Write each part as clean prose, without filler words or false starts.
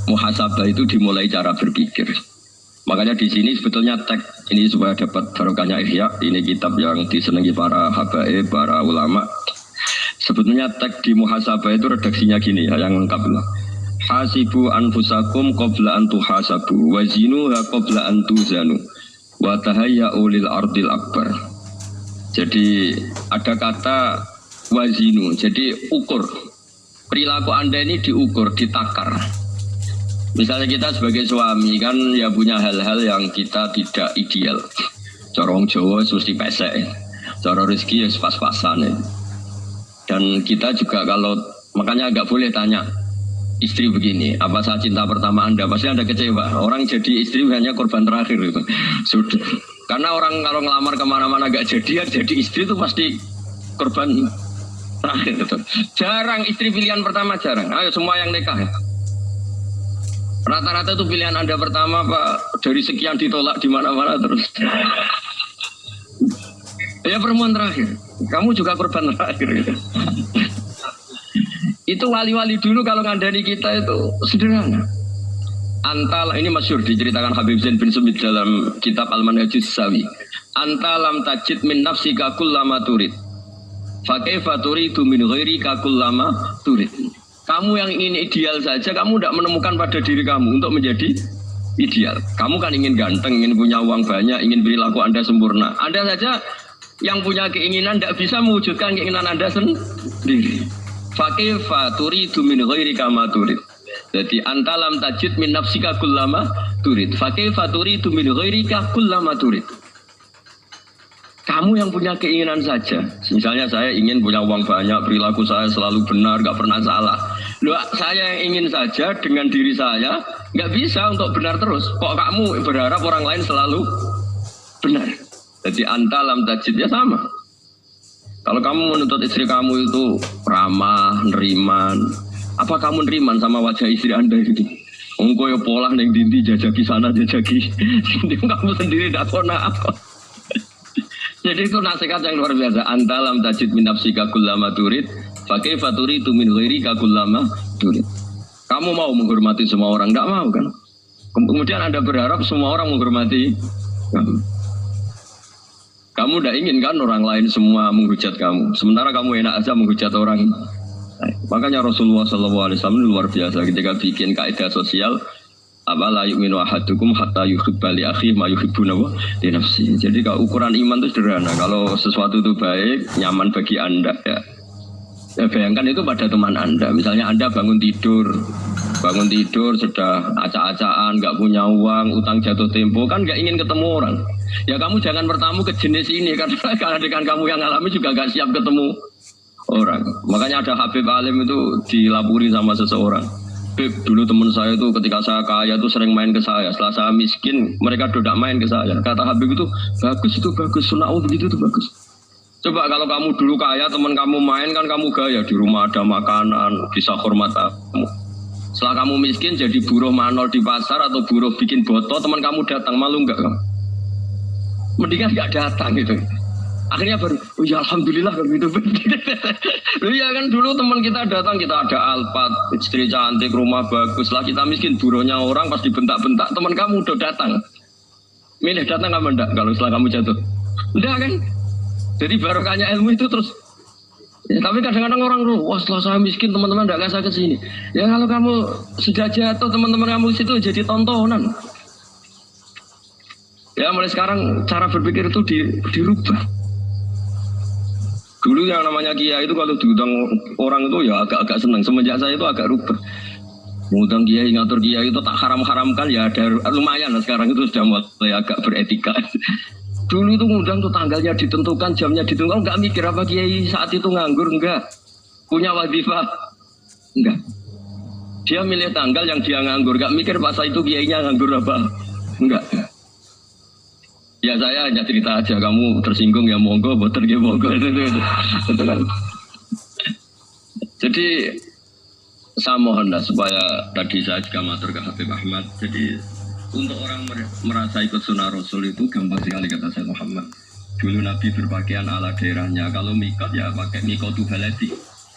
muhasabah itu dimulai cara berpikir. Makanya di sini sebetulnya teks ini supaya dapat barokahnya Ihya, ini kitab yang disenangi para habaib, para ulama. Sebetulnya teks di muhasabah itu redaksinya gini ya, yang lengkap lah. Hasibu anfusakum qabla an tuhasabu wa zinuha qabla an tuzanu wa tahayya'u lil ardil akbar. Jadi ada kata wazinu, jadi ukur. Perilaku Anda ini diukur, ditakar. Misalnya kita sebagai suami kan ya punya hal-hal yang kita tidak ideal. Cara wong Jawa mesti pesek. Cara rezeki ya pas-pasan ya. Dan kita juga kalau makanya agak boleh tanya istri begini, apa saat cinta pertama Anda? Pasti Anda kecewa. Orang jadi istri hanya korban terakhir itu. Sudah. Karena orang kalau ngelamar kemana-mana gak jadi istri itu pasti korban terakhir gitu. Jarang istri pilihan pertama, jarang. Ayo semua yang nikah ya. Rata-rata itu pilihan Anda pertama Pak, dari sekian ditolak di mana-mana terus. Ya perempuan terakhir. Kamu juga korban terakhir gitu. Itu wali-wali dulu kalau ngandani kita itu sederhana. Antal ini masyhur diceritakan Habib Zain bin Sumit dalam kitab Al-Manhajus Sawi. Antalam tajid min nafsika kullama turid. Fa kaifa turidu min ghairika kullama turid. Kamu yang ingin ideal saja, kamu tidak menemukan pada diri kamu untuk menjadi ideal. Kamu kan ingin ganteng, ingin punya uang banyak, ingin perilaku Anda sempurna. Anda saja yang punya keinginan tidak bisa mewujudkan keinginan Anda sendiri. Fakifa turidu min ghairika ma turid. Jadi antalam tajid min nafsika kullama turid. Fakifa turidu min ghairika kullama turid. Kamu yang punya keinginan saja. Misalnya saya ingin punya uang banyak, perilaku saya selalu benar, gak pernah salah. Loh, saya yang ingin saja dengan diri saya, gak bisa untuk benar terus. Kok kamu berharap orang lain selalu benar? Jadi antalam tajid ya sama. Kalau kamu menuntut istri kamu itu ramah, neriman, apa kamu neriman sama wajah istri Anda gitu? Engkau ya pola neng dinti jajaki sana jajaki, kamu sendiri tidak pernah apa. Jadi itu nasihat yang luar biasa. Antalam tajid min nafsika kullama turid, fa kaifa turidu min ghairika kullama turid. Kamu mau menghormati semua orang? Enggak mau kan? Kemudian Anda berharap semua orang menghormati kamu. Kamu tidak ingin kan orang lain semua menghujat kamu. Sementara kamu enak aja menghujat orang. Makanya Rasulullah SAW luar biasa ketika bikin kaidah sosial. La yu'minu ahadukum hatta yuhibba li akhihi ma yuhibbu li nafsihi. Jadi kalau ukuran iman itu sederhana. Kalau sesuatu itu baik, nyaman bagi Anda ya bayangkan itu pada teman Anda. Misalnya Anda bangun tidur sudah acak-acakan, nggak punya uang, utang jatuh tempo, kan nggak ingin ketemu orang. Ya kamu jangan bertamu ke jenis ini karena dengan kamu yang alami juga nggak siap ketemu orang. Makanya ada Habib Alim itu dilapuri sama seseorang. Beb, dulu teman saya itu ketika saya kaya itu sering main ke saya. Setelah saya miskin, mereka tidak main ke saya. Kata Habib itu bagus, sunau begitu itu bagus. Coba kalau kamu dulu kaya, teman kamu main kan kamu gaya. Di rumah ada makanan, bisa hormat kamu. Setelah kamu miskin jadi buruh manol di pasar atau buruh bikin botol, teman kamu datang, malu enggak kamu? Mendingan enggak datang gitu. Akhirnya baru, oh ya alhamdulillah kalau gitu. Loh ya kan dulu teman kita datang, kita ada Alphard, istri cantik, rumah bagus lah, kita miskin, buruhnya orang pas dibentak-bentak, teman kamu udah datang. Milih datang apa enggak kalau setelah kamu jatuh? Enggak kan? Jadi barokahnya ilmu itu terus. Ya, tapi kadang-kadang orang wah setelah saya miskin teman-teman enggak kasih ke sini. Ya kalau kamu sudah jatuh teman-teman kamu situ jadi tontonan. Ya mulai sekarang cara berpikir itu dirubah. Dulu yang namanya kiai itu kalau diundang orang itu ya agak-agak senang. Semenjak saya itu agak rubah. Mengundang kiai, ngatur kiai itu tak haram-haramkan ya ada lumayan. Sekarang itu sudah mulai agak beretika. Dulu itu ngundang tuh tanggalnya ditentukan, jamnya ditentukan. Enggak mikir apa kiai saat itu nganggur, enggak. Punya wadifah, enggak. Dia milih tanggal yang dia nganggur, enggak mikir pas itu kiainya nganggur apa, enggak. Ya saya hanya cerita aja, kamu tersinggung ya monggo, boten ya monggo. Itu kan. Jadi saya mohonlah supaya tadi saya juga matur ke Habib Ahmad. Jadi untuk orang merasa ikut sunnah Rasul itu gampang sekali kata saya Muhammad. Dulu Nabi berpakaian ala daerahnya. Kalau mikot ya pakai mikotu baladi.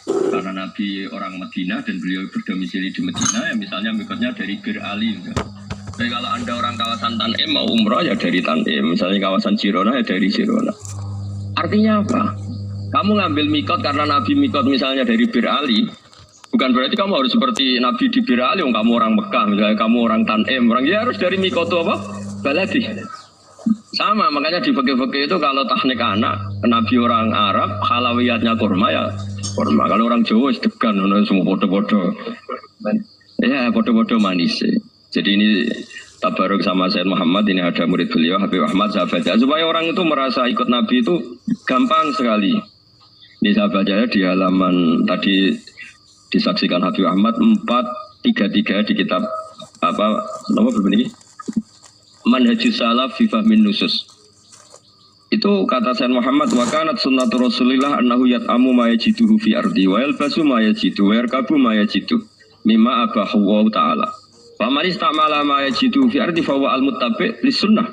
Karena Nabi orang Madinah dan beliau berdomisili di Madinah, ya misalnya mikotnya dari Bir Ali. Jadi kalau Anda orang kawasan Tanim mau umroh ya dari Tanim, misalnya kawasan Jirona ya dari Jirona. Artinya apa? Kamu ngambil mikot karena Nabi mikot misalnya dari Bir Ali, bukan berarti kamu harus seperti Nabi di Bir Ali, kamu orang Mekah, misalnya kamu orang Tanim, orang ya harus dari mikot itu apa? Baladi. Sama, makanya di fikih-fikih itu kalau teknik anak, Nabi orang Arab, halawiyatnya kurma ya kurma. Kalau orang Jawa sedegan, semua bodoh-bodoh. Ya bodoh-bodoh manis. Jadi ini tabaruk sama Sayyid Muhammad, ini ada murid beliau, Habib Ahmad, sahabatnya. Supaya orang itu merasa ikut Nabi itu gampang sekali. Ini sahabatnya di halaman tadi disaksikan Habib Ahmad 433 di kitab apa nomor berapa ini? Manhajus salaf fi fahmin nusus. Itu kata Sayyid Muhammad, wa kanat sunnatu Rasulillah annahu yat'amu ma yajiduhu fi ardi wa yalbasu ma yajidu wa yarkabu ma yajidu mimma abahu wa ta'ala. Fa man istamala ma yajidu fi ardi fa huwa al-muttabi' lis sunnah.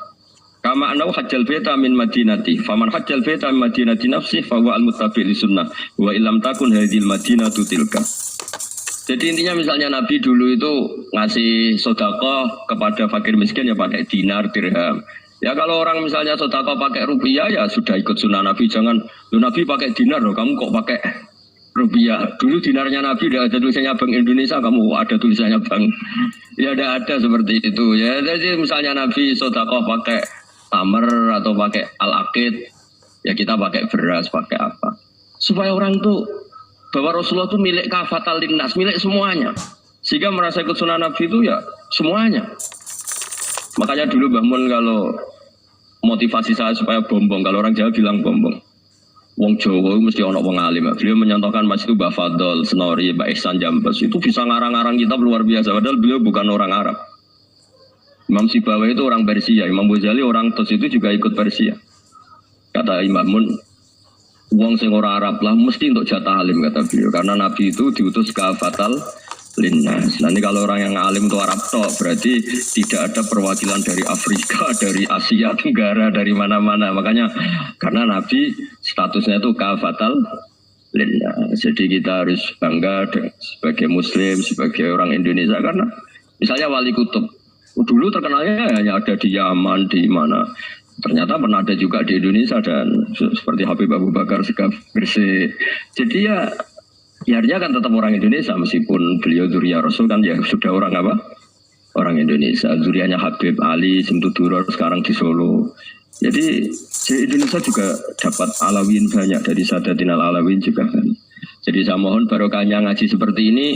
Kama annahu hajjal baita min madinati. Fa man hajjal baita min madinati nafsi fa huwa al-muttabi' lis sunnah. Wa illam takun hadhil madinatu tilka. Jadi intinya misalnya Nabi dulu itu ngasih sedekah kepada fakir miskin ya pakai dinar, dirham. Ya kalau orang misalnya sedekah pakai rupiah ya sudah ikut sunnah Nabi. Jangan, Nabi pakai dinar loh, kamu kok pakai rupiah. Dulu dinarnya Nabi udah ada tulisannya Bank Indonesia, kamu ada tulisannya Bank. Ya udah ada seperti itu. Ya jadi misalnya Nabi sedekah pakai tamar atau pakai al-aqid, ya kita pakai beras, pakai apa. Supaya orang tuh bahwa Rasulullah itu milik kafatal linnas, milik semuanya. Sehingga merasa ikut sunnah Nabi itu ya semuanya. Makanya dulu Mbah Mun kalau motivasi saya supaya bombong, kalau orang Jawa bilang bombong. Wong Jawa mesti ono wong alim. Beliau menyontohkan Mas itu Mbah Fadol, Senori, Mbah Ihsan Jambes. Itu bisa ngarang-ngarang kitab luar biasa. Padahal beliau bukan orang Arab. Imam Sibawi itu orang Persia. Imam Ghazali orang Tos itu juga ikut Persia. Kata Imam Mun, wong sing ora Arab lah mesti untuk jatah alim kata beliau, karena Nabi itu diutus ke fatal linnas. Nanti kalau orang yang alim itu Arab tok, berarti tidak ada perwakilan dari Afrika, dari Asia Tenggara, dari mana-mana. Makanya karena Nabi statusnya itu ke fatal linnas. Jadi kita harus bangga sebagai Muslim, sebagai orang Indonesia, karena misalnya Wali Kutub dulu terkenalnya hanya ada di Yaman, di mana. Ternyata pernah ada juga di Indonesia dan seperti Habib Abu Bakar Segaf Gresik. Jadi ya artinya kan tetap orang Indonesia meskipun beliau zuriyah Rasul kan ya sudah orang apa? Orang Indonesia. Zuriyahnya Habib Ali Simtuduror sekarang di Solo. Jadi Indonesia juga dapat Alawin banyak dari Sadatin Al-Alawin juga kan. Jadi saya mohon barokahnya ngaji seperti ini.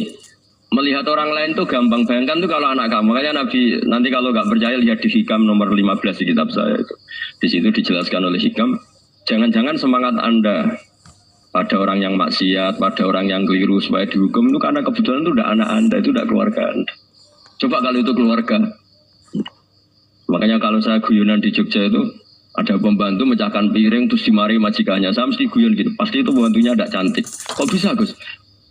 Melihat orang lain tuh gampang, bayangkan tuh kalau anak kamu. Makanya Nabi, nanti kalau nggak percaya lihat di Hikam nomor 15 di kitab saya itu. Di situ dijelaskan oleh Hikam, jangan-jangan semangat Anda pada orang yang maksiat, pada orang yang keliru supaya dihukum itu karena kebetulan itu udah anak Anda, itu udah keluarga Anda. Coba kalau itu keluarga. Makanya kalau saya guyonan di Jogja itu, ada pembantu mecahkan piring terus dimarahi majikannya. Saya mesti guyon gitu, pasti itu pembantunya tidak cantik. Kok bisa Gus?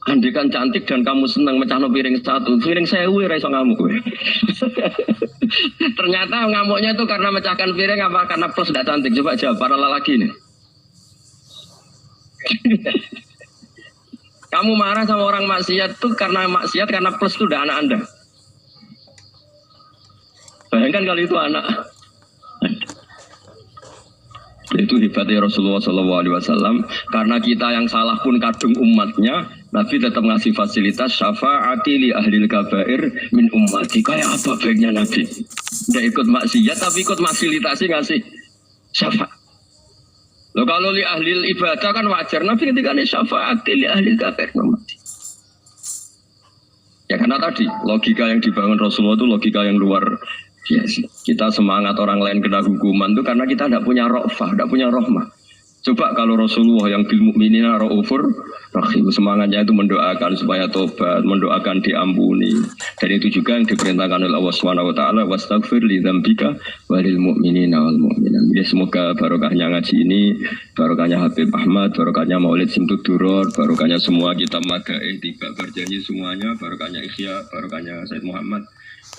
Andai kan cantik dan kamu senang mecahno piring satu, piring 1000 ora iso ngamuk kowe. Ternyata ngamuknya itu karena mecahkan piring apa karena plus tidak cantik? Coba jawab para lelaki nih. Kamu marah sama orang maksiat tuh karena maksiat, karena plus itu udah anak Anda. Bayangkan kalau itu anak. Itu hebatnya Rasulullah SAW. Karena kita yang salah pun kadung umatnya, Nabi tetap ngasih fasilitas syafaati li ahlil kabair min ummati. Kayak apa baiknya Nabi? Tidak ikut maksiat tapi ikut fasilitasi ngasih syafaat. Loh kalau li ahlil ibadah kan wajar. Nabi ketika ini syafaati li ahlil kabair min ummati. Ya karena tadi logika yang dibangun Rasulullah itu logika yang luar biasa. Kita semangat orang lain kena hukuman itu karena kita tidak punya ra'fah, tidak punya rahmah. Coba kalau Rasulullah yang bil mukminina raufur rahim, semangatnya itu mendoakan supaya tobat, mendoakan diampuni. Dan itu juga yang diperintahkan oleh Allah Subhanahu wa taala, wastaghfir li dzambika walil mu'minina wal mu'minat. Ya semoga barokahnya ngaji ini, barokahnya Habib Ahmad, barokahnya Maulid Simtuduror, barokahnya semua kita Magaeh tiba berjanji semuanya, barokahnya Ikhya, barokahnya Said Muhammad,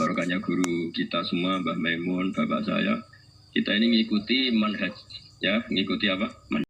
barokahnya guru kita semua Mbah Maimun, bapak saya. Kita ini mengikuti manhaj, ya, mengikuti apa?